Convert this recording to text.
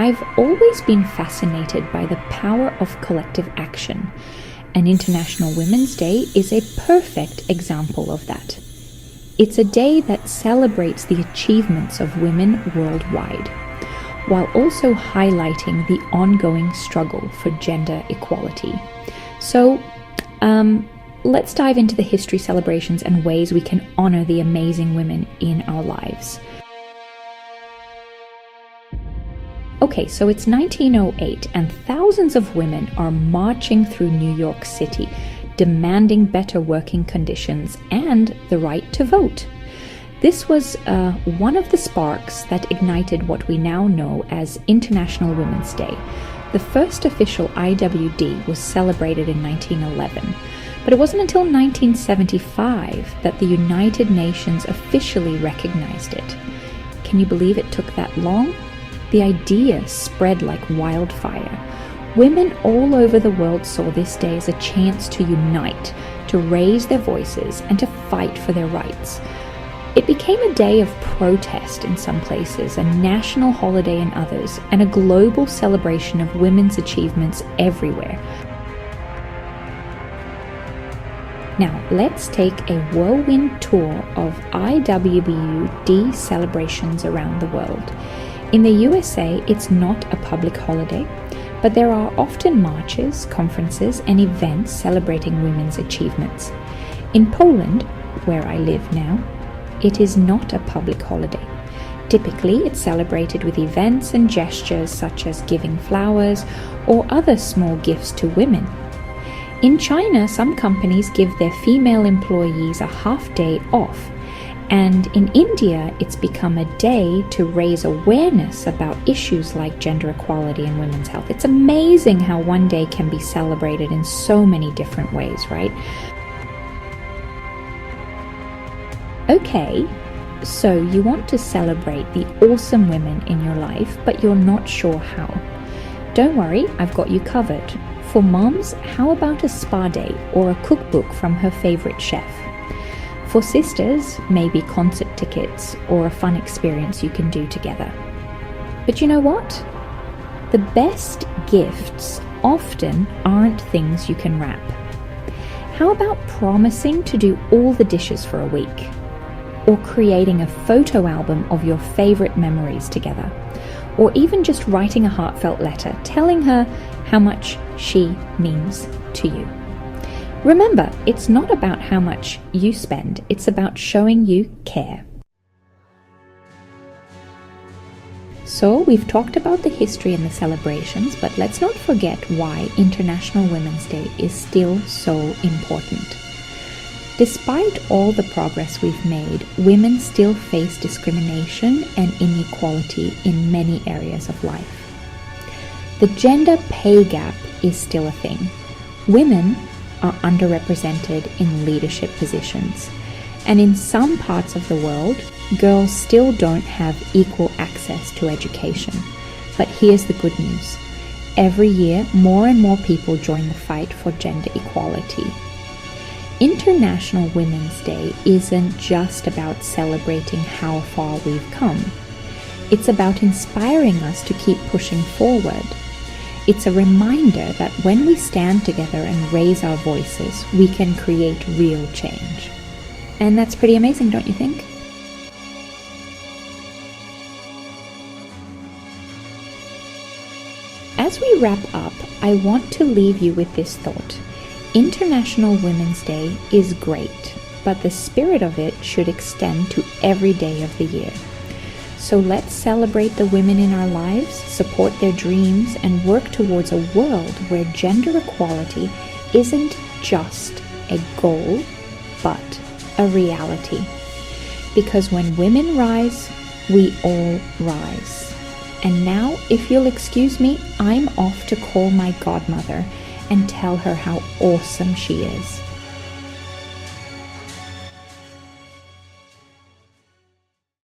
I've always been fascinated by the power of collective action, and International Women's Day is a perfect example of that. It's a day that celebrates the achievements of women worldwide, while also highlighting the ongoing struggle for gender equality. So, let's dive into the history, celebrations, and ways we can honor the amazing women in our lives. Okay, so it's 1908 and thousands of women are marching through New York City, demanding better working conditions and the right to vote. This was one of the sparks that ignited what we now know as International Women's Day. The first official IWD was celebrated in 1911, but it wasn't until 1975 that the United Nations officially recognized it. Can you believe it took that long? The idea spread like wildfire. Women all over the world saw this day as a chance to unite, to raise their voices, and to fight for their rights. It became a day of protest in some places, a national holiday in others, and a global celebration of women's achievements everywhere. Now, let's take a whirlwind tour of IWD celebrations around the world. In the USA, it's not a public holiday, but there are often marches, conferences, and events celebrating women's achievements. In Poland, where I live now, it is not a public holiday. Typically, it's celebrated with events and gestures such as giving flowers or other small gifts to women. In China, some companies give their female employees a half day off. And in India, it's become a day to raise awareness about issues like gender equality and women's health. It's amazing how one day can be celebrated in so many different ways, right? Okay, so you want to celebrate the awesome women in your life, but you're not sure how. Don't worry, I've got you covered. For moms, how about a spa day or a cookbook from her favorite chef? For sisters, maybe concert tickets or a fun experience you can do together. But you know what? The best gifts often aren't things you can wrap. How about promising to do all the dishes for a week? Or creating a photo album of your favorite memories together? Or even just writing a heartfelt letter telling her how much she means to you. Remember, it's not about how much you spend, it's about showing you care. So, we've talked about the history and the celebrations, but let's not forget why International Women's Day is still so important. Despite all the progress we've made, women still face discrimination and inequality in many areas of life. The gender pay gap is still a thing. Women are underrepresented in leadership positions. And in some parts of the world, girls still don't have equal access to education. But here's the good news. Every year, more and more people join the fight for gender equality. International Women's Day isn't just about celebrating how far we've come. It's about inspiring us to keep pushing forward. It's a reminder that when we stand together and raise our voices, we can create real change. And that's pretty amazing, don't you think? As we wrap up, I want to leave you with this thought. International Women's Day is great, but the spirit of it should extend to every day of the year. So let's celebrate the women in our lives, support their dreams, and work towards a world where gender equality isn't just a goal, but a reality. Because when women rise, we all rise. And now, if you'll excuse me, I'm off to call my godmother and tell her how awesome she is.